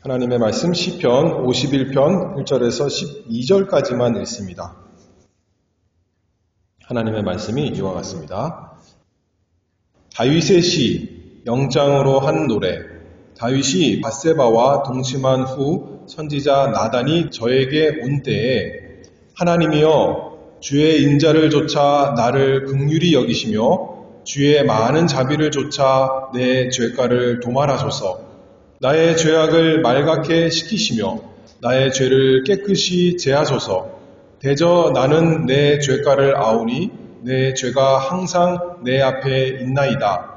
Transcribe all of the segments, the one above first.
하나님의 말씀 시편 51편 1절에서 12절까지만 읽습니다. 하나님의 말씀이 이와 같습니다. 다윗의 시, 영장으로 한 노래. 다윗이 밧세바와 동침한 후 선지자 나단이 저에게 온 때에 하나님이여 주의 인자를 조차 나를 긍휼히 여기시며 주의 많은 자비를 조차 내 죄가를 도말하소서. 나의 죄악을 말갛게 시키시며 나의 죄를 깨끗이 제하소서. 대저 나는 내 죄가를 아오니 내 죄가 항상 내 앞에 있나이다.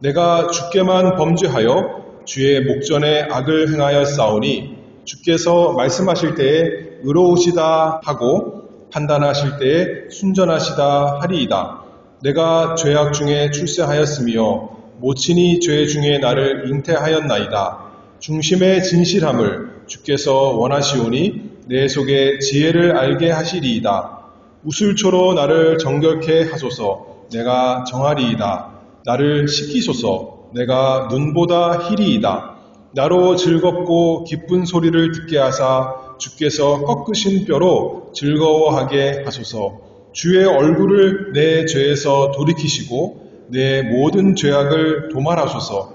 내가 주께만 범죄하여 주의 목전에 악을 행하여 싸우니 주께서 말씀하실 때에 의로우시다 하고 판단하실 때에 순전하시다 하리이다. 내가 죄악 중에 출세하였으며 모친이 죄 중에 나를 잉태하였나이다. 중심의 진실함을 주께서 원하시오니 내 속에 지혜를 알게 하시리이다. 우슬초로 나를 정결케 하소서. 내가 정하리이다. 나를 씻기소서. 내가 눈보다 희리이다. 나로 즐겁고 기쁜 소리를 듣게 하사 주께서 꺾으신 뼈로 즐거워하게 하소서. 주의 얼굴을 내 죄에서 돌이키시고 내 모든 죄악을 도말하소서.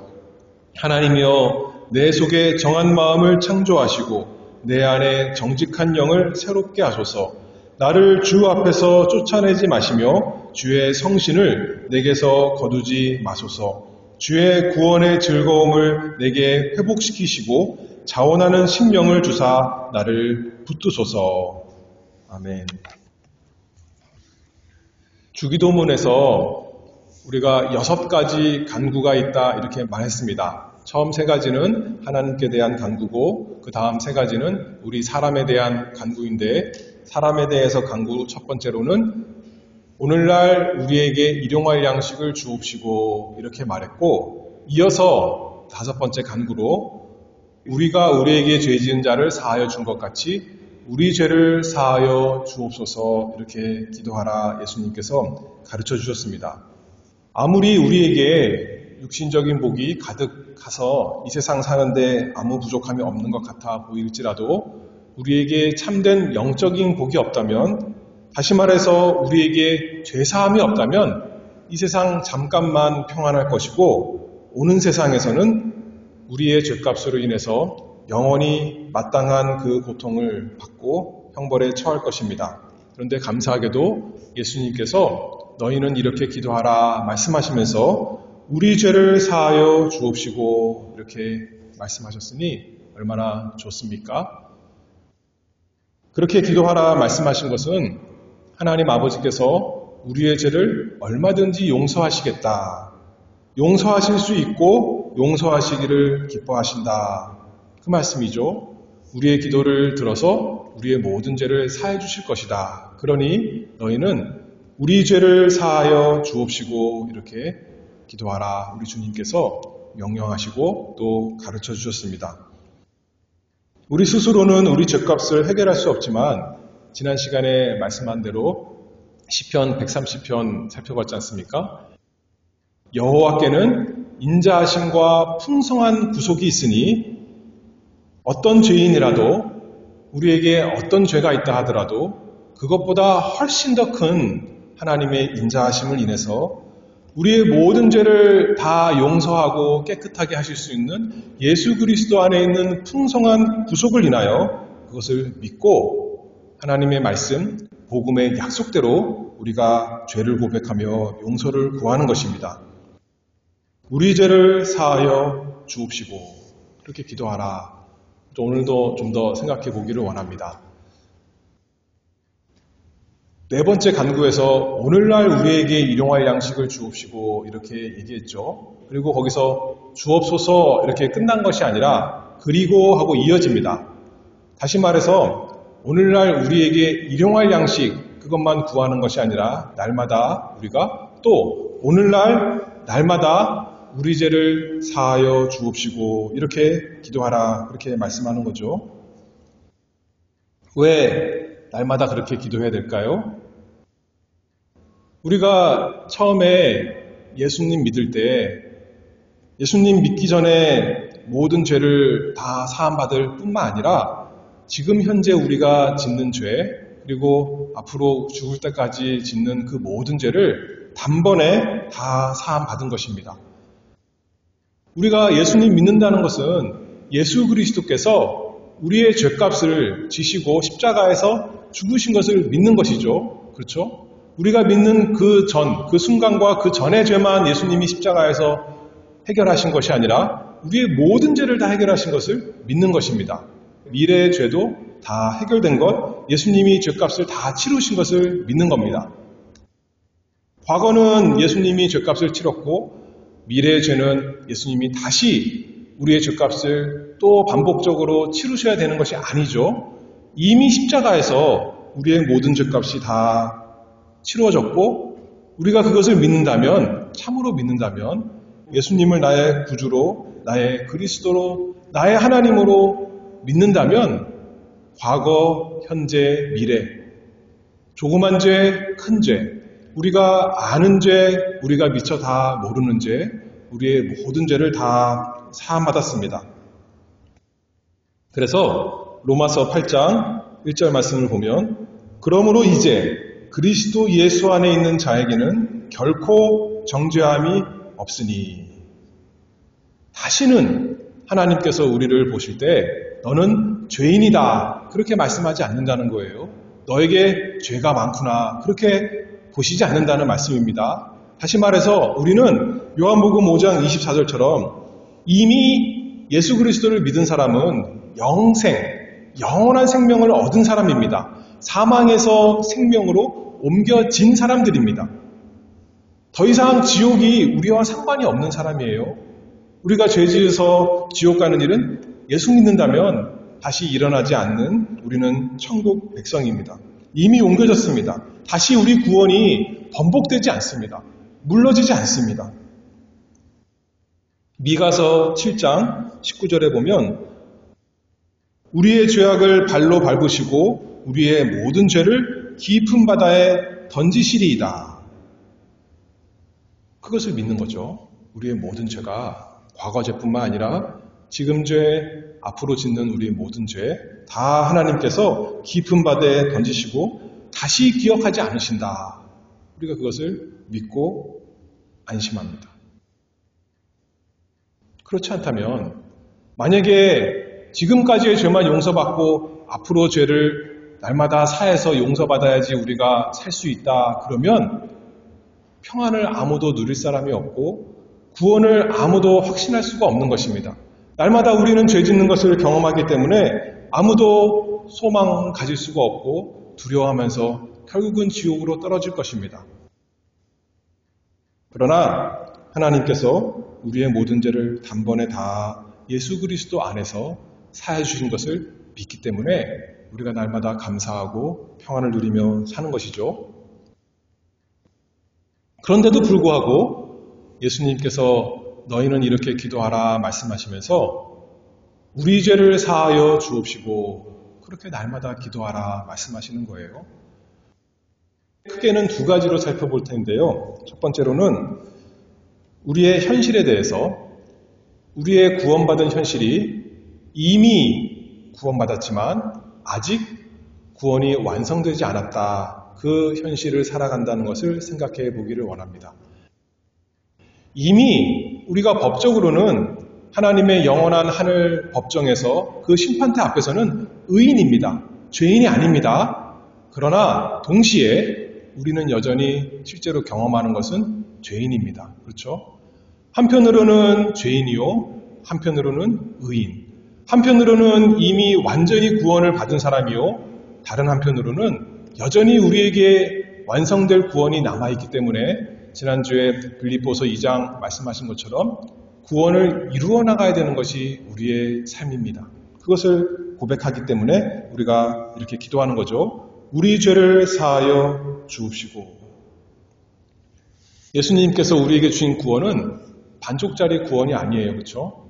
하나님이여 내 속에 정한 마음을 창조하시고 내 안에 정직한 영을 새롭게 하소서. 나를 주 앞에서 쫓아내지 마시며 주의 성신을 내게서 거두지 마소서. 주의 구원의 즐거움을 내게 회복시키시고 자원하는 심령을 주사 나를 붙드소서. 아멘. 주기도문에서 우리가 6가지 간구가 있다 이렇게 말했습니다. 처음 3가지는 하나님께 대한 간구고 그 다음 3가지는 우리 사람에 대한 간구인데 사람에 대해서 간구 첫 번째로는 오늘날 우리에게 일용할 양식을 주옵시고 이렇게 말했고 이어서 5번째 간구로 우리가 우리에게 죄 지은 자를 사하여 준 것 같이 우리 죄를 사하여 주옵소서 이렇게 기도하라 예수님께서 가르쳐 주셨습니다. 아무리 우리에게 육신적인 복이 가득해서 이 세상 사는데 아무 부족함이 없는 것 같아 보일지라도 우리에게 참된 영적인 복이 없다면 다시 말해서 우리에게 죄사함이 없다면 이 세상 잠깐만 평안할 것이고 오는 세상에서는 우리의 죄값으로 인해서 영원히 마땅한 그 고통을 받고 형벌에 처할 것입니다. 그런데 감사하게도 예수님께서 너희는 이렇게 기도하라 말씀하시면서 우리 죄를 사하여 주옵시고 이렇게 말씀하셨으니 얼마나 좋습니까? 그렇게 기도하라 말씀하신 것은 하나님 아버지께서 우리의 죄를 얼마든지 용서하시겠다. 용서하실 수 있고 용서하시기를 기뻐하신다. 그 말씀이죠. 우리의 기도를 들어서 우리의 모든 죄를 사해 주실 것이다. 그러니 너희는 우리 죄를 사하여 주옵시고 이렇게 기도하라 우리 주님께서 명령하시고 또 가르쳐 주셨습니다. 우리 스스로는 우리 죄값을 해결할 수 없지만 지난 시간에 말씀한 대로 시편 130편 살펴봤지 않습니까? 여호와께는 인자하심과 풍성한 구속이 있으니 어떤 죄인이라도 우리에게 어떤 죄가 있다 하더라도 그것보다 훨씬 더 큰 하나님의 인자하심을 인해서 우리의 모든 죄를 다 용서하고 깨끗하게 하실 수 있는 예수 그리스도 안에 있는 풍성한 구속을 인하여 그것을 믿고 하나님의 말씀, 복음의 약속대로 우리가 죄를 고백하며 용서를 구하는 것입니다. 우리 죄를 사하여 주옵시고 그렇게 기도하라. 또 오늘도 좀 더 생각해 보기를 원합니다. 4번째 간구에서 오늘날 우리에게 일용할 양식을 주옵시고 이렇게 얘기했죠. 그리고 거기서 주옵소서 이렇게 끝난 것이 아니라 그리고 하고 이어집니다. 다시 말해서 오늘날 우리에게 일용할 양식 그것만 구하는 것이 아니라 날마다 우리가 또 오늘날 날마다 우리 죄를 사하여 주옵시고 이렇게 기도하라 그렇게 말씀하는 거죠. 왜 날마다 그렇게 기도해야 될까요? 우리가 처음에 예수님 믿을 때 예수님 믿기 전에 모든 죄를 다 사함받을 뿐만 아니라 지금 현재 우리가 짓는 죄, 그리고 앞으로 죽을 때까지 짓는 그 모든 죄를 단번에 다 사함받은 것입니다. 우리가 예수님 믿는다는 것은 예수 그리스도께서 우리의 죄값을 지시고 십자가에서 죽으신 것을 믿는 것이죠. 그렇죠? 우리가 믿는 그 순간과 그 전의 죄만 예수님이 십자가에서 해결하신 것이 아니라 우리의 모든 죄를 다 해결하신 것을 믿는 것입니다. 미래의 죄도 다 해결된 것, 예수님이 죄값을 다 치르신 것을 믿는 겁니다. 과거는 예수님이 죄값을 치렀고 미래의 죄는 예수님이 다시 우리의 죄값을 또 반복적으로 치르셔야 되는 것이 아니죠. 이미 십자가에서 우리의 모든 죄값이 다 치루어졌고 우리가 그것을 믿는다면, 참으로 믿는다면 예수님을 나의 구주로, 나의 그리스도로, 나의 하나님으로 믿는다면 과거, 현재, 미래, 조그만 죄, 큰 죄, 우리가 아는 죄, 우리가 미처 다 모르는 죄, 우리의 모든 죄를 다 사함받았습니다. 그래서 로마서 8장 1절 말씀을 보면 그러므로 이제 그리스도 예수 안에 있는 자에게는 결코 정죄함이 없으니 다시는 하나님께서 우리를 보실 때 너는 죄인이다 그렇게 말씀하지 않는다는 거예요. 너에게 죄가 많구나 그렇게 보시지 않는다는 말씀입니다. 다시 말해서 우리는 요한복음 5장 24절처럼 이미 예수 그리스도를 믿은 사람은 영원한 생명을 얻은 사람입니다. 사망에서 생명으로 옮겨진 사람들입니다. 더 이상 지옥이 우리와 상관이 없는 사람이에요. 우리가 죄 지어서 지옥 가는 일은 예수 믿는다면 다시 일어나지 않는 우리는 천국 백성입니다. 이미 옮겨졌습니다. 다시 우리 구원이 번복되지 않습니다. 물러지지 않습니다. 미가서 7장 19절에 보면 우리의 죄악을 발로 밟으시고 우리의 모든 죄를 깊은 바다에 던지시리이다. 그것을 믿는 거죠. 우리의 모든 죄가 과거 죄뿐만 아니라 지금 죄, 앞으로 짓는 우리의 모든 죄 다 하나님께서 깊은 바다에 던지시고 다시 기억하지 않으신다. 우리가 그것을 믿고 안심합니다. 그렇지 않다면 만약에 지금까지의 죄만 용서받고 앞으로 죄를 날마다 사해서 용서받아야지 우리가 살 수 있다 그러면 평안을 아무도 누릴 사람이 없고 구원을 아무도 확신할 수가 없는 것입니다. 날마다 우리는 죄 짓는 것을 경험하기 때문에 아무도 소망 가질 수가 없고 두려워하면서 결국은 지옥으로 떨어질 것입니다. 그러나 하나님께서 우리의 모든 죄를 단번에 다 예수 그리스도 안에서 사해 주신 것을 믿기 때문에 우리가 날마다 감사하고 평안을 누리며 사는 것이죠. 그런데도 불구하고 예수님께서 너희는 이렇게 기도하라 말씀하시면서 우리 죄를 사하여 주옵시고 그렇게 날마다 기도하라 말씀하시는 거예요. 크게는 두 가지로 살펴볼 텐데요. 첫 번째로는 우리의 현실에 대해서 우리의 구원받은 현실이 이미 구원받았지만 아직 구원이 완성되지 않았다. 그 현실을 살아간다는 것을 생각해 보기를 원합니다. 이미 우리가 법적으로는 하나님의 영원한 하늘 법정에서 그 심판대 앞에서는 의인입니다. 죄인이 아닙니다. 그러나 동시에 우리는 여전히 실제로 경험하는 것은 죄인입니다. 그렇죠? 한편으로는 죄인이요, 한편으로는 의인. 한편으로는 이미 완전히 구원을 받은 사람이요, 다른 한편으로는 여전히 우리에게 완성될 구원이 남아있기 때문에 지난주에 빌립보서 2장 말씀하신 것처럼 구원을 이루어 나가야 되는 것이 우리의 삶입니다. 그것을 고백하기 때문에 우리가 이렇게 기도하는 거죠. 우리 죄를 사하여 주옵시고. 예수님께서 우리에게 주신 구원은 반쪽짜리 구원이 아니에요. 그렇죠?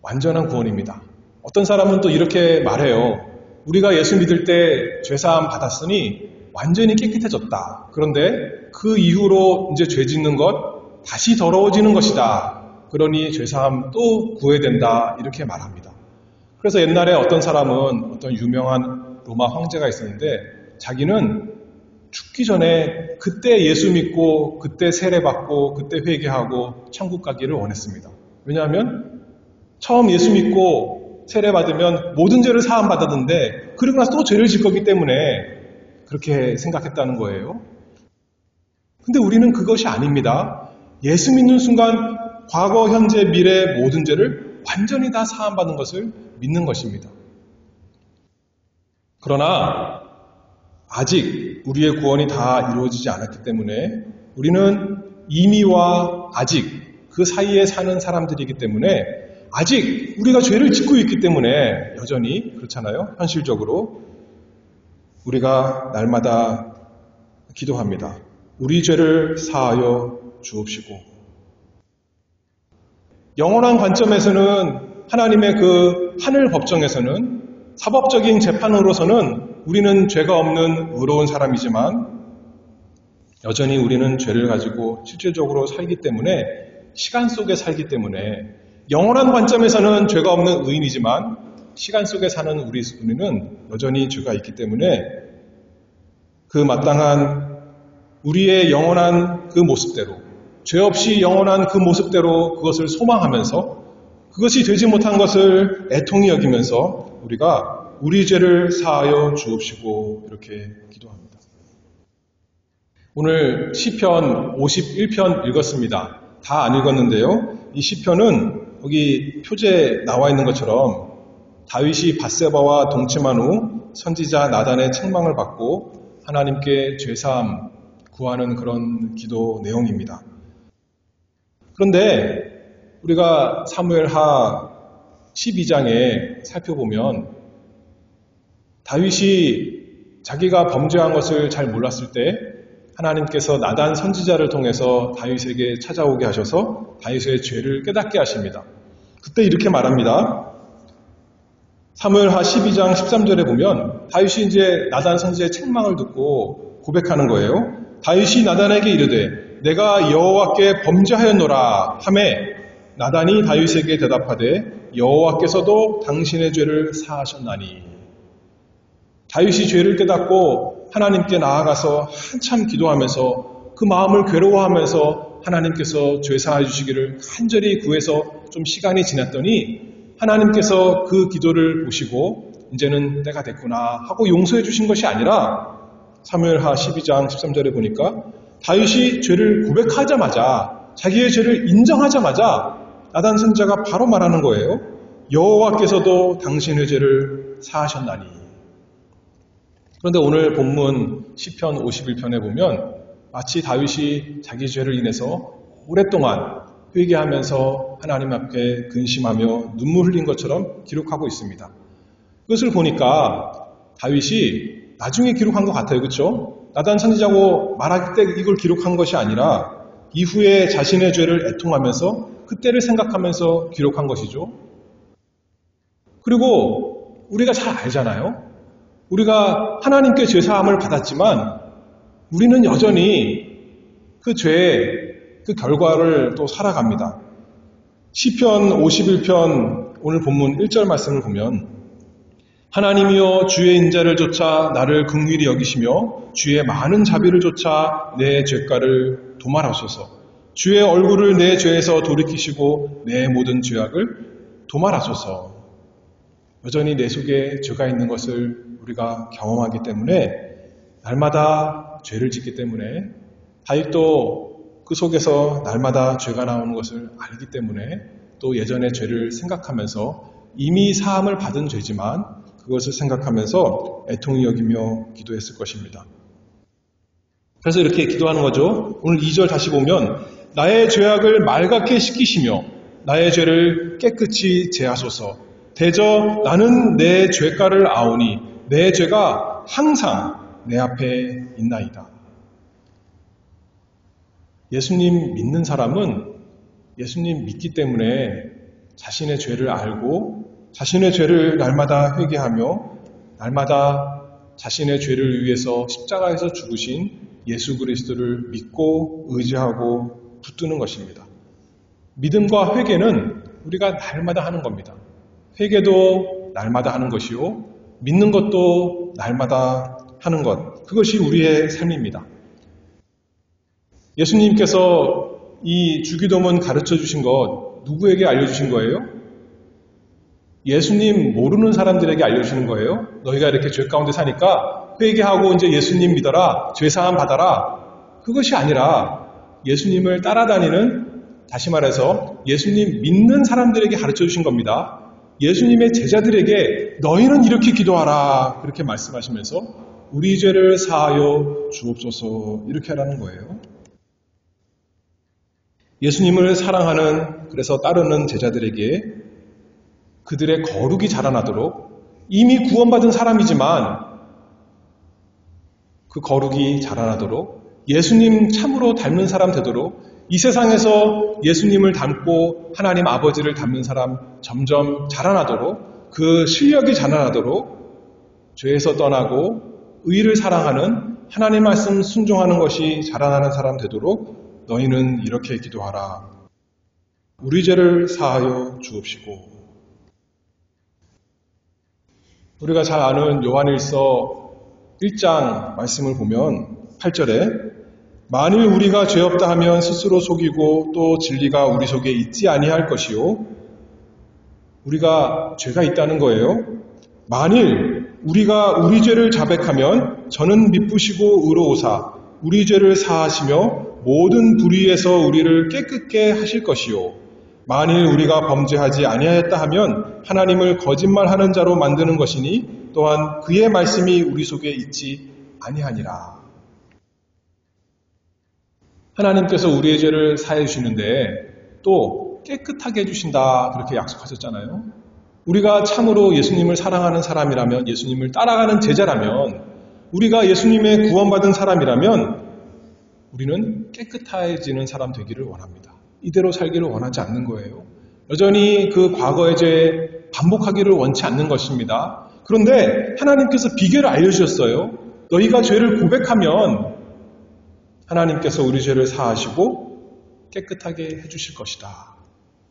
완전한 구원입니다. 어떤 사람은 또 이렇게 말해요. 우리가 예수 믿을 때 죄사함 받았으니 완전히 깨끗해졌다. 그런데 그 이후로 이제 죄 짓는 것 다시 더러워지는 것이다. 그러니 죄사함 또 구해야 된다. 이렇게 말합니다. 그래서 옛날에 어떤 사람은 어떤 유명한 로마 황제가 있었는데 자기는 죽기 전에 그때 예수 믿고 그때 세례받고 그때 회개하고 천국 가기를 원했습니다. 왜냐하면 처음 예수 믿고 세례받으면 모든 죄를 사함받았는데 그러고 나서 또 죄를 질 거기 때문에 그렇게 생각했다는 거예요. 근데 우리는 그것이 아닙니다. 예수 믿는 순간 과거, 현재, 미래 모든 죄를 완전히 다 사함받는 것을 믿는 것입니다. 그러나 아직 우리의 구원이 다 이루어지지 않았기 때문에 우리는 이미와 아직 그 사이에 사는 사람들이기 때문에 아직 우리가 죄를 짓고 있기 때문에 여전히 그렇잖아요. 현실적으로 우리가 날마다 기도합니다. 우리 죄를 사하여 주옵시고. 영원한 관점에서는 하나님의 그 하늘 법정에서는 사법적인 재판으로서는 우리는 죄가 없는 의로운 사람이지만 여전히 우리는 죄를 가지고 실질적으로 살기 때문에 시간 속에 살기 때문에 영원한 관점에서는 죄가 없는 의인이지만 시간 속에 사는 우리는 여전히 죄가 있기 때문에 그 마땅한 우리의 영원한 그 모습대로 죄 없이 영원한 그 모습대로 그것을 소망하면서 그것이 되지 못한 것을 애통히 여기면서 우리가 우리 죄를 사하여 주옵시고 이렇게 기도합니다. 오늘 시편 51편 읽었습니다. 다 안 읽었는데요. 이 시편은 여기 표제에 나와 있는 것처럼 다윗이 밧세바와 동침한 후 선지자 나단의 책망을 받고 하나님께 죄사함 구하는 그런 기도 내용입니다. 그런데 우리가 사무엘하 12장에 살펴보면 다윗이 자기가 범죄한 것을 잘 몰랐을 때 하나님께서 나단 선지자를 통해서 다윗에게 찾아오게 하셔서 다윗의 죄를 깨닫게 하십니다. 그때 이렇게 말합니다. 사무엘하 12장 13절에 보면 다윗이 이제 나단 선지자의 책망을 듣고 고백하는 거예요. 다윗이 나단에게 이르되 내가 여호와께 범죄하였노라 하매 나단이 다윗에게 대답하되 여호와께서도 당신의 죄를 사하셨나니. 다윗이 죄를 깨닫고 하나님께 나아가서 한참 기도하면서 그 마음을 괴로워하면서 하나님께서 죄 사해 주시기를 간절히 구해서 좀 시간이 지났더니 하나님께서 그 기도를 보시고 이제는 때가 됐구나 하고 용서해 주신 것이 아니라 사무엘하 12장 13절에 보니까 다윗이 죄를 고백하자마자 자기의 죄를 인정하자마자 나단 선지자가 바로 말하는 거예요. 여호와께서도 당신의 죄를 사하셨나니. 그런데 오늘 본문 시편 51편에 보면 마치 다윗이 자기 죄를 인해서 오랫동안 회개하면서 하나님 앞에 근심하며 눈물 흘린 것처럼 기록하고 있습니다. 그것을 보니까 다윗이 나중에 기록한 것 같아요. 그렇죠? 나단 선지자고 말할 때 이걸 기록한 것이 아니라 이후에 자신의 죄를 애통하면서 그때를 생각하면서 기록한 것이죠. 그리고 우리가 잘 알잖아요. 우리가 하나님께 죄사함을 받았지만 우리는 여전히 그 죄의 그 결과를 또 살아갑니다. 시편 51편 오늘 본문 1절 말씀을 보면 하나님이여 주의 인자를 좇아 나를 긍휼히 여기시며 주의 많은 자비를 좇아 내 죄가를 도말하소서. 주의 얼굴을 내 죄에서 돌이키시고 내 모든 죄악을 도말하소서. 여전히 내 속에 죄가 있는 것을 우리가 경험하기 때문에 날마다 죄를 짓기 때문에 다윗도 그 속에서 날마다 죄가 나오는 것을 알기 때문에 또 예전의 죄를 생각하면서 이미 사함을 받은 죄지만 그것을 생각하면서 애통히 여기며 기도했을 것입니다. 그래서 이렇게 기도하는 거죠. 오늘 2절 다시 보면 나의 죄악을 맑게 씻기시며 나의 죄를 깨끗이 제하소서. 대저 나는 내 죄가를 아오니 내 죄가 항상 내 앞에 있나이다. 예수님 믿는 사람은 예수님 믿기 때문에 자신의 죄를 알고 자신의 죄를 날마다 회개하며 날마다 자신의 죄를 위해서 십자가에서 죽으신 예수 그리스도를 믿고 의지하고 붙드는 것입니다. 믿음과 회개는 우리가 날마다 하는 겁니다. 회개도 날마다 하는 것이요. 믿는 것도 날마다 하는 것. 그것이 우리의 삶입니다. 예수님께서 이 주기도문 가르쳐 주신 것 누구에게 알려주신 거예요? 예수님 모르는 사람들에게 알려주시는 거예요. 너희가 이렇게 죄 가운데 사니까 회개하고 이제 예수님 믿어라, 죄사함 받아라. 그것이 아니라 예수님을 따라다니는, 다시 말해서 예수님 믿는 사람들에게 가르쳐 주신 겁니다. 예수님의 제자들에게 너희는 이렇게 기도하라 그렇게 말씀하시면서 우리 죄를 사하여 주옵소서 이렇게 하라는 거예요. 예수님을 사랑하는, 그래서 따르는 제자들에게 그들의 거룩이 자라나도록, 이미 구원받은 사람이지만 그 거룩이 자라나도록, 예수님 참으로 닮는 사람 되도록, 이 세상에서 예수님을 닮고 하나님 아버지를 닮는 사람 점점 자라나도록, 그 실력이 자라나도록 죄에서 떠나고 의를 사랑하는, 하나님 말씀 순종하는 것이 자라나는 사람 되도록 너희는 이렇게 기도하라. 우리 죄를 사하여 주옵시고. 우리가 잘 아는 요한일서 1장 말씀을 보면 8절에 만일 우리가 죄 없다 하면 스스로 속이고 또 진리가 우리 속에 있지 아니할 것이요. 우리가 죄가 있다는 거예요. 만일 우리가 우리 죄를 자백하면 저는 미쁘시고 의로우사 우리 죄를 사하시며 모든 불의에서 우리를 깨끗게 하실 것이요. 만일 우리가 범죄하지 아니하였다 하면 하나님을 거짓말하는 자로 만드는 것이니 또한 그의 말씀이 우리 속에 있지 아니하니라. 하나님께서 우리의 죄를 사해 주시는데 또 깨끗하게 해주신다 그렇게 약속하셨잖아요. 우리가 참으로 예수님을 사랑하는 사람이라면, 예수님을 따라가는 제자라면, 우리가 예수님의 구원받은 사람이라면 우리는 깨끗해지는 사람 되기를 원합니다. 이대로 살기를 원하지 않는 거예요. 여전히 그 과거의 죄 반복하기를 원치 않는 것입니다. 그런데 하나님께서 비결을 알려주셨어요. 너희가 죄를 고백하면 하나님께서 우리 죄를 사하시고 깨끗하게 해주실 것이다.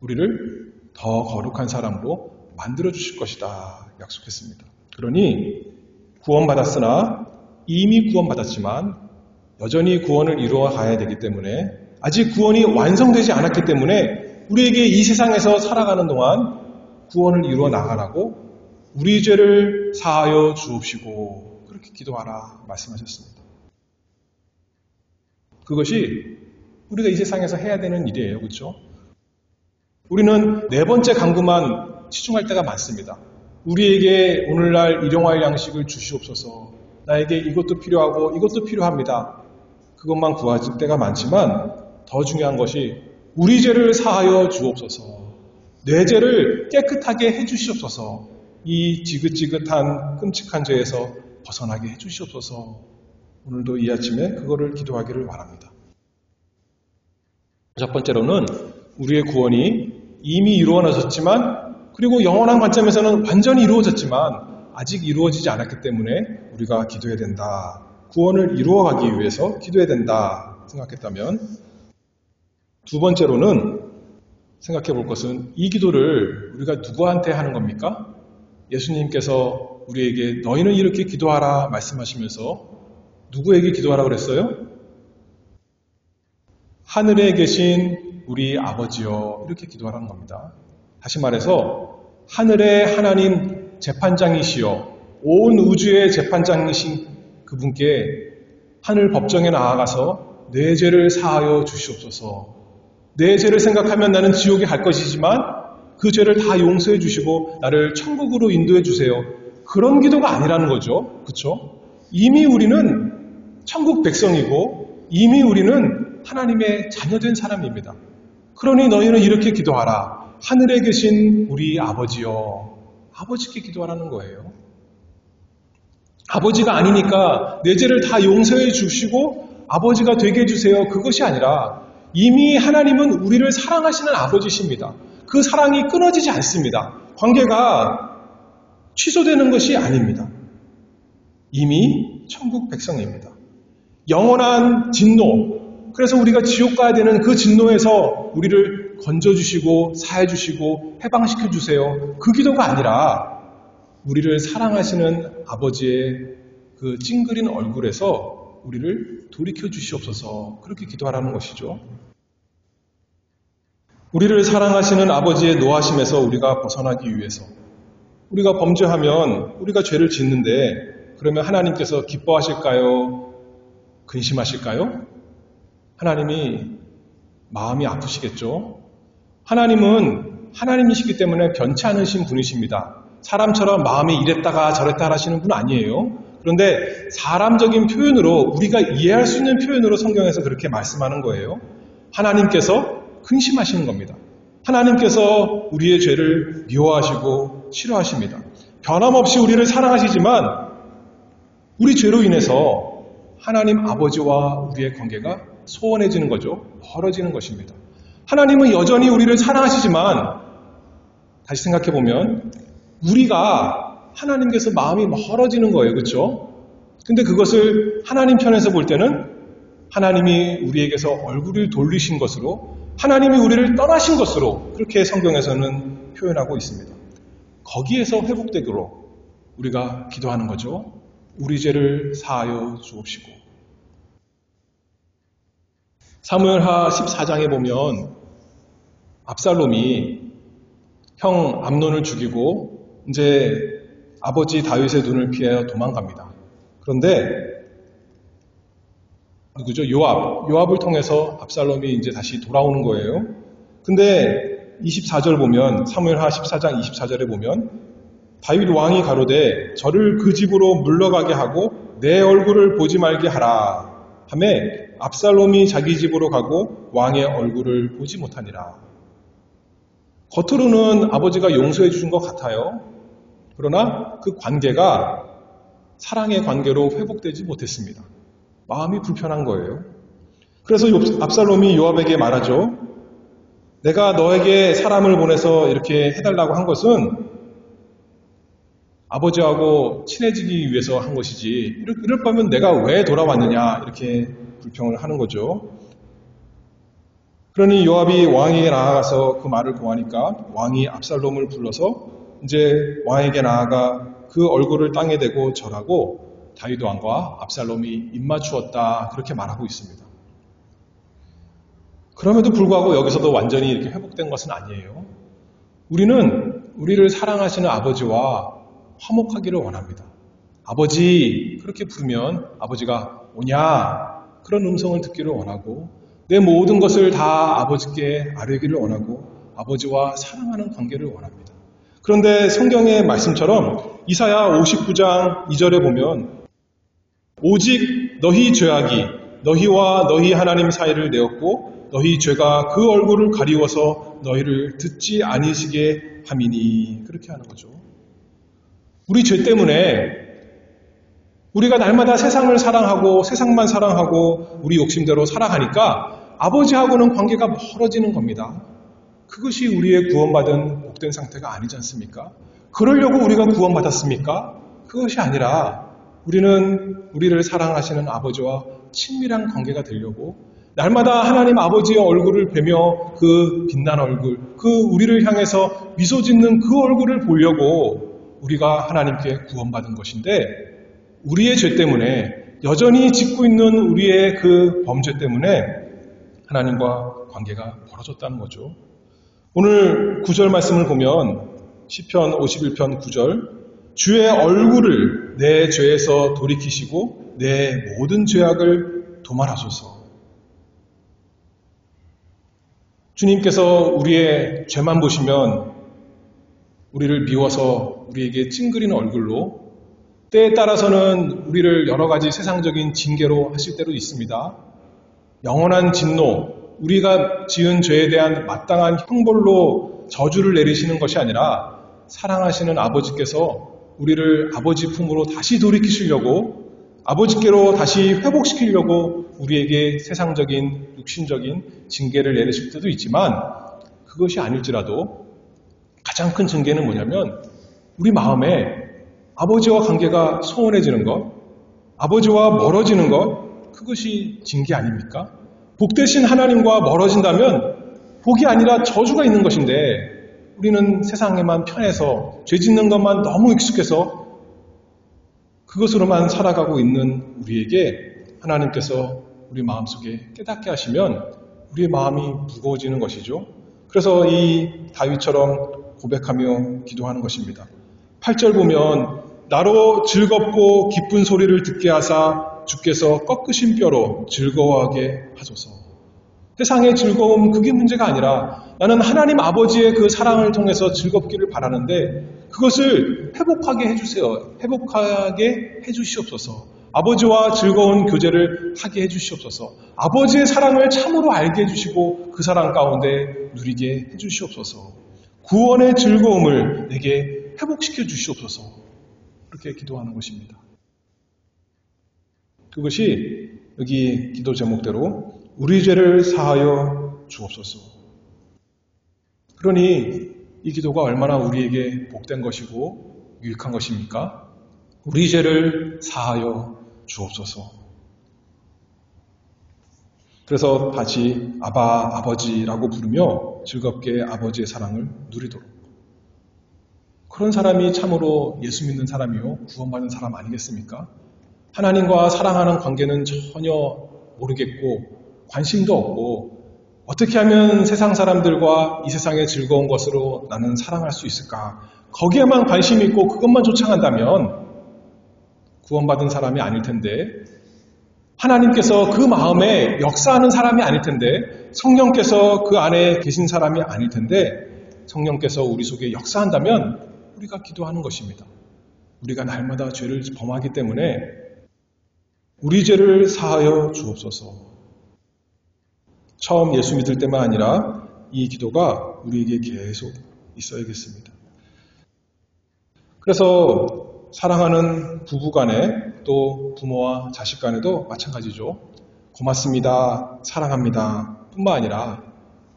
우리를 더 거룩한 사람으로 만들어주실 것이다. 약속했습니다. 그러니 구원받았으나 이미 구원받았지만 여전히 구원을 이루어 가야 되기 때문에, 아직 구원이 완성되지 않았기 때문에 우리에게 이 세상에서 살아가는 동안 구원을 이루어 나가라고 우리 죄를 사하여 주옵시고 그렇게 기도하라 말씀하셨습니다. 그것이 우리가 이 세상에서 해야 되는 일이에요. 그렇죠? 우리는 네 번째 간구만 치중할 때가 많습니다. 우리에게 오늘날 일용할 양식을 주시옵소서. 나에게 이것도 필요하고 이것도 필요합니다. 그것만 구하실 때가 많지만 더 중요한 것이 우리 죄를 사하여 주옵소서. 내 죄를 깨끗하게 해주시옵소서. 이 지긋지긋한 끔찍한 죄에서 벗어나게 해주시옵소서. 오늘도 이 아침에 그거를 기도하기를 바랍니다. 첫 번째로는 우리의 구원이 이미 이루어졌지만, 그리고 영원한 관점에서는 완전히 이루어졌지만 아직 이루어지지 않았기 때문에 우리가 기도해야 된다. 구원을 이루어가기 위해서 기도해야 된다 생각했다면, 두 번째로는 생각해 볼 것은 이 기도를 우리가 누구한테 하는 겁니까? 예수님께서 우리에게 너희는 이렇게 기도하라 말씀하시면서 누구에게 기도하라 그랬어요? 하늘에 계신 우리 아버지여 이렇게 기도하라는 겁니다. 다시 말해서 하늘의 하나님 재판장이시여, 온 우주의 재판장이신 그분께 하늘 법정에 나아가서 내 죄를 사하여 주시옵소서. 내 죄를 생각하면 나는 지옥에 갈 것이지만 그 죄를 다 용서해 주시고 나를 천국으로 인도해 주세요. 그런 기도가 아니라는 거죠. 그렇죠? 이미 우리는 천국 백성이고 이미 우리는 하나님의 자녀된 사람입니다. 그러니 너희는 이렇게 기도하라. 하늘에 계신 우리 아버지여. 아버지께 기도하라는 거예요. 아버지가 아니니까 내 죄를 다 용서해 주시고 아버지가 되게 해주세요. 그것이 아니라 이미 하나님은 우리를 사랑하시는 아버지십니다. 그 사랑이 끊어지지 않습니다. 관계가 취소되는 것이 아닙니다. 이미 천국 백성입니다. 영원한 진노, 그래서 우리가 지옥 가야 되는 그 진노에서 우리를 건져주시고 사해주시고 해방시켜주세요. 그 기도가 아니라 우리를 사랑하시는 아버지의 그 찡그린 얼굴에서 우리를 돌이켜 주시옵소서, 그렇게 기도하라는 것이죠. 우리를 사랑하시는 아버지의 노하심에서 우리가 벗어나기 위해서, 우리가 범죄하면 우리가 죄를 짓는데 그러면 하나님께서 기뻐하실까요? 근심하실까요? 하나님이 마음이 아프시겠죠. 하나님은 하나님이시기 때문에 변치 않으신 분이십니다. 사람처럼 마음이 이랬다가 저랬다 하시는 분 아니에요. 그런데 사람적인 표현으로, 우리가 이해할 수 있는 표현으로 성경에서 그렇게 말씀하는 거예요. 하나님께서 근심하시는 겁니다. 하나님께서 우리의 죄를 미워하시고 싫어하십니다. 변함없이 우리를 사랑하시지만 우리 죄로 인해서 하나님 아버지와 우리의 관계가 소원해지는 거죠. 멀어지는 것입니다. 하나님은 여전히 우리를 사랑하시지만 다시 생각해보면 우리가 하나님께서 마음이 멀어지는 거예요. 그렇죠? 근데 그것을 하나님 편에서 볼 때는 하나님이 우리에게서 얼굴을 돌리신 것으로, 하나님이 우리를 떠나신 것으로 그렇게 성경에서는 표현하고 있습니다. 거기에서 회복되도록 우리가 기도하는 거죠. 우리 죄를 사하여 주옵시고. 사무엘하 14장에 보면 압살롬이 형 암논을 죽이고 이제 아버지 다윗의 눈을 피하여 도망갑니다. 그런데 누구죠? 요압을 통해서 압살롬이 이제 다시 돌아오는 거예요. 근데 24절 보면, 사무엘하 14장 24절에 보면 다윗 왕이 가로되 저를 그 집으로 물러가게 하고 내 얼굴을 보지 말게 하라 하매 압살롬이 자기 집으로 가고 왕의 얼굴을 보지 못하니라. 겉으로는 아버지가 용서해 주신 것 같아요. 그러나 그 관계가 사랑의 관계로 회복되지 못했습니다. 마음이 불편한 거예요. 그래서 압살롬이 요압에게 말하죠. 내가 너에게 사람을 보내서 이렇게 해달라고 한 것은 아버지하고 친해지기 위해서 한 것이지, 이럴 거면 내가 왜 돌아왔느냐, 이렇게 불평을 하는 거죠. 그러니 요압이 왕에게 나아가서 그 말을 고하니까 왕이 압살롬을 불러서 이제 왕에게 나아가 그 얼굴을 땅에 대고 절하고 다윗 왕과 압살롬이 입맞추었다, 그렇게 말하고 있습니다. 그럼에도 불구하고 여기서도 완전히 이렇게 회복된 것은 아니에요. 우리는 우리를 사랑하시는 아버지와 화목하기를 원합니다. 아버지, 그렇게 부르면 아버지가 오냐, 그런 음성을 듣기를 원하고 내 모든 것을 다 아버지께 아뢰기를 원하고 아버지와 사랑하는 관계를 원합니다. 그런데 성경의 말씀처럼 이사야 59장 2절에 보면 오직 너희 죄악이 너희와 너희 하나님 사이를 내었고 너희 죄가 그 얼굴을 가리워서 너희를 듣지 아니시게 함이니, 그렇게 하는 거죠. 우리 죄 때문에 우리가 날마다 세상을 사랑하고 세상만 사랑하고 우리 욕심대로 살아가니까 아버지하고는 관계가 멀어지는 겁니다. 그것이 우리의 구원받은 복된 상태가 아니지 않습니까? 그러려고 우리가 구원받았습니까? 그것이 아니라 우리는 우리를 사랑하시는 아버지와 친밀한 관계가 되려고 날마다 하나님 아버지의 얼굴을 뵈며 그 빛난 얼굴, 그 우리를 향해서 미소 짓는 그 얼굴을 보려고 우리가 하나님께 구원받은 것인데, 우리의 죄 때문에 여전히 짓고 있는 우리의 그 범죄 때문에 하나님과 관계가 멀어졌다는 거죠. 오늘 9절 말씀을 보면 시편 51편 9절, 주의 얼굴을 내 죄에서 돌이키시고 내 모든 죄악을 도말하소서. 주님께서 우리의 죄만 보시면 우리를 미워서 우리에게 찡그린 얼굴로, 때에 따라서는 우리를 여러 가지 세상적인 징계로 하실 때도 있습니다. 영원한 진노, 우리가 지은 죄에 대한 마땅한 형벌로 저주를 내리시는 것이 아니라 사랑하시는 아버지께서 우리를 아버지 품으로 다시 돌이키시려고, 아버지께로 다시 회복시키려고 우리에게 세상적인 육신적인 징계를 내리실 때도 있지만, 그것이 아닐지라도 가장 큰 징계는 뭐냐면 우리 마음에 아버지와 관계가 소원해지는 것, 아버지와 멀어지는 것, 그것이 징계 아닙니까? 복되신 하나님과 멀어진다면 복이 아니라 저주가 있는 것인데 우리는 세상에만 편해서 죄 짓는 것만 너무 익숙해서 그것으로만 살아가고 있는 우리에게 하나님께서 우리 마음속에 깨닫게 하시면 우리의 마음이 무거워지는 것이죠. 그래서 이 다윗처럼 고백하며 기도하는 것입니다. 8절 보면 나로 즐겁고 기쁜 소리를 듣게 하사 주께서 꺾으신 뼈로 즐거워하게 하소서. 세상의 즐거움 그게 문제가 아니라 나는 하나님 아버지의 그 사랑을 통해서 즐겁기를 바라는데 그것을 회복하게 해주세요. 회복하게 해주시옵소서. 아버지와 즐거운 교제를 하게 해주시옵소서. 아버지의 사랑을 참으로 알게 해주시고 그 사랑 가운데 누리게 해주시옵소서. 구원의 즐거움을 내게 회복시켜 주시옵소서. 그렇게 기도하는 것입니다. 그것이 여기 기도 제목대로 우리 죄를 사하여 주옵소서. 그러니 이 기도가 얼마나 우리에게 복된 것이고 유익한 것입니까? 우리 죄를 사하여 주옵소서. 그래서 다시 아바 아버지라고 부르며 즐겁게 아버지의 사랑을 누리도록. 그런 사람이 참으로 예수 믿는 사람이요 구원받은 사람 아니겠습니까? 하나님과 사랑하는 관계는 전혀 모르겠고 관심도 없고 어떻게 하면 세상 사람들과 이 세상의 즐거운 것으로 나는 사랑할 수 있을까? 거기에만 관심이 있고 그것만 쫓아간다면 구원받은 사람이 아닐 텐데 하나님께서 그 마음에 역사하는 사람이 아닐 텐데 성령께서 그 안에 계신 사람이 아닐 텐데 성령께서 우리 속에 역사한다면 우리가 기도하는 것입니다. 우리가 날마다 죄를 범하기 때문에 우리 죄를 사하여 주옵소서. 처음 예수 믿을 때만 아니라 이 기도가 우리에게 계속 있어야겠습니다. 그래서 사랑하는 부부 간에 또 부모와 자식 간에도 마찬가지죠. 고맙습니다, 사랑합니다 뿐만 아니라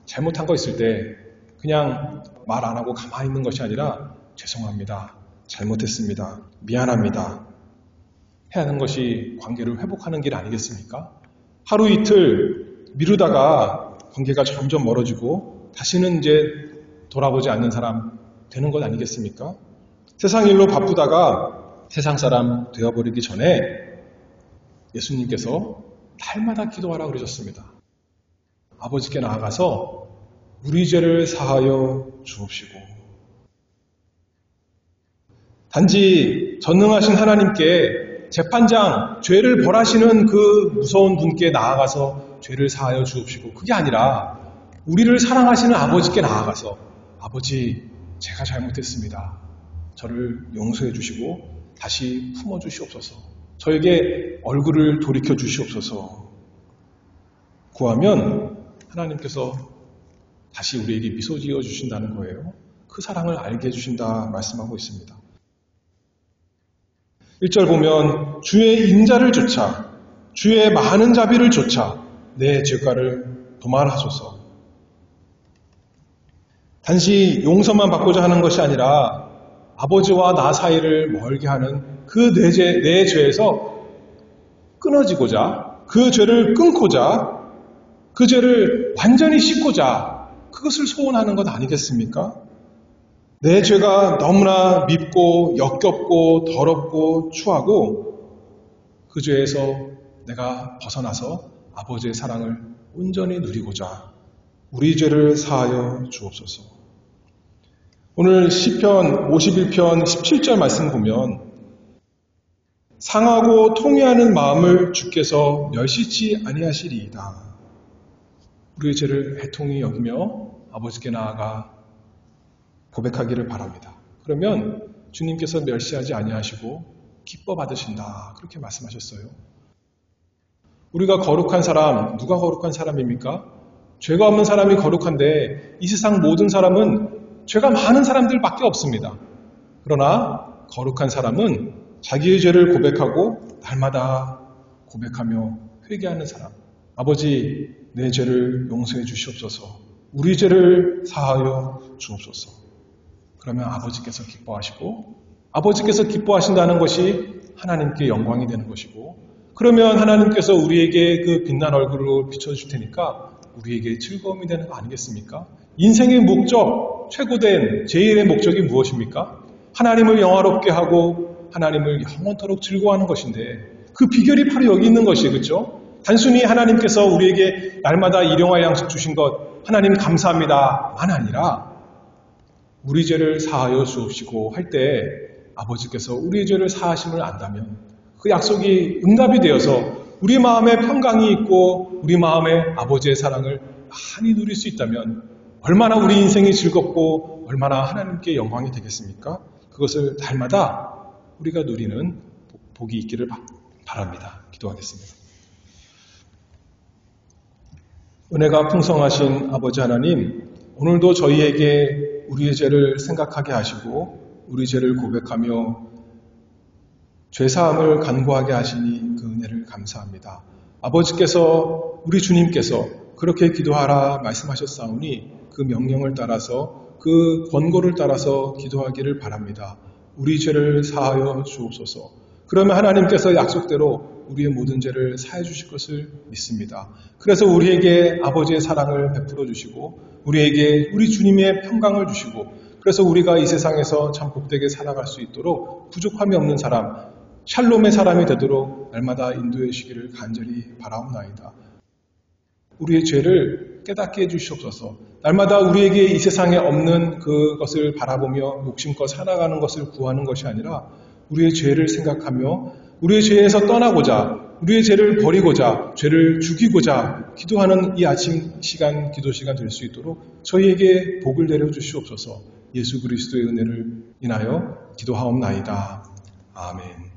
잘못한 거 있을 때 그냥 말 안 하고 가만히 있는 것이 아니라 죄송합니다, 잘못했습니다, 미안합니다 해야 하는 것이 관계를 회복하는 길 아니겠습니까? 하루 이틀 미루다가 관계가 점점 멀어지고 다시는 이제 돌아보지 않는 사람 되는 것 아니겠습니까? 세상 일로 바쁘다가 세상 사람 되어버리기 전에 예수님께서 날마다 기도하라고 그러셨습니다. 아버지께 나아가서 우리 죄를 사하여 주옵시고 단지 전능하신 하나님께 재판장, 죄를 벌하시는 그 무서운 분께 나아가서 죄를 사하여 주옵시고 그게 아니라 우리를 사랑하시는 아버지께 나아가서 아버지, 제가 잘못했습니다. 저를 용서해 주시고 다시 품어 주시옵소서. 저에게 얼굴을 돌이켜 주시옵소서. 구하면 하나님께서 다시 우리에게 미소 지어 주신다는 거예요. 그 사랑을 알게 해주신다 말씀하고 있습니다. 1절 보면 주의 인자를 쫓아 주의 많은 자비를 쫓아 내 죄가를 도말하소서. 단지 용서만 받고자 하는 것이 아니라 아버지와 나 사이를 멀게 하는 그 내 죄에서 끊어지고자 그 죄를 끊고자 그 죄를 완전히 씻고자 그것을 소원하는 것 아니겠습니까? 내 죄가 너무나 밉고 역겹고 더럽고 추하고 그 죄에서 내가 벗어나서 아버지의 사랑을 온전히 누리고자 우리 죄를 사하여 주옵소서. 오늘 시편 51편 17절 말씀 보면 상하고 통회하는 마음을 주께서 멸시치 아니하시리이다. 우리의 죄를 애통히 여기며 아버지께 나아가 고백하기를 바랍니다. 그러면 주님께서 멸시하지 아니하시고 기뻐 받으신다. 그렇게 말씀하셨어요. 우리가 거룩한 사람, 누가 거룩한 사람입니까? 죄가 없는 사람이 거룩한데 이 세상 모든 사람은 죄가 많은 사람들밖에 없습니다. 그러나 거룩한 사람은 자기의 죄를 고백하고 날마다 고백하며 회개하는 사람. 아버지, 내 죄를 용서해 주시옵소서. 우리 죄를 사하여 주옵소서. 그러면 아버지께서 기뻐하시고 아버지께서 기뻐하신다는 것이 하나님께 영광이 되는 것이고 그러면 하나님께서 우리에게 그 빛난 얼굴로 비춰줄 테니까 우리에게 즐거움이 되는 거 아니겠습니까? 인생의 목적, 최고된 제일의 목적이 무엇입니까? 하나님을 영화롭게 하고 하나님을 영원토록 즐거워하는 것인데 그 비결이 바로 여기 있는 것이 그렇죠? 단순히 하나님께서 우리에게 날마다 일용할 양식 주신 것 하나님 감사합니다만 아니라 우리 죄를 사하여 주옵시고 할 때 아버지께서 우리의 죄를 사하심을 안다면 그 약속이 응답이 되어서 우리 마음에 평강이 있고 우리 마음에 아버지의 사랑을 많이 누릴 수 있다면 얼마나 우리 인생이 즐겁고 얼마나 하나님께 영광이 되겠습니까? 그것을 날마다 우리가 누리는 복이 있기를 바랍니다. 기도하겠습니다. 은혜가 풍성하신 아버지 하나님, 오늘도 저희에게 우리의 죄를 생각하게 하시고 우리 죄를 고백하며 죄사함을 간구하게 하시니 그 은혜를 감사합니다. 아버지께서 우리 주님께서 그렇게 기도하라 말씀하셨사오니 그 명령을 따라서 그 권고를 따라서 기도하기를 바랍니다. 우리 죄를 사하여 주옵소서. 그러면 하나님께서 약속대로 우리의 모든 죄를 사해 주실 것을 믿습니다. 그래서 우리에게 아버지의 사랑을 베풀어 주시고 우리에게 우리 주님의 평강을 주시고 그래서 우리가 이 세상에서 참 복되게 살아갈 수 있도록 부족함이 없는 사람, 샬롬의 사람이 되도록 날마다 인도해 주시기를 간절히 바라옵나이다. 우리의 죄를 깨닫게 해주시옵소서. 날마다 우리에게 이 세상에 없는 그것을 바라보며 욕심껏 살아가는 것을 구하는 것이 아니라 우리의 죄를 생각하며 우리의 죄에서 떠나고자 우리의 죄를 버리고자 죄를 죽이고자 기도하는 이 아침 시간 기도 시간 될 수 있도록 저희에게 복을 내려 주시옵소서. 예수 그리스도의 은혜를 인하여 기도하옵나이다. 아멘.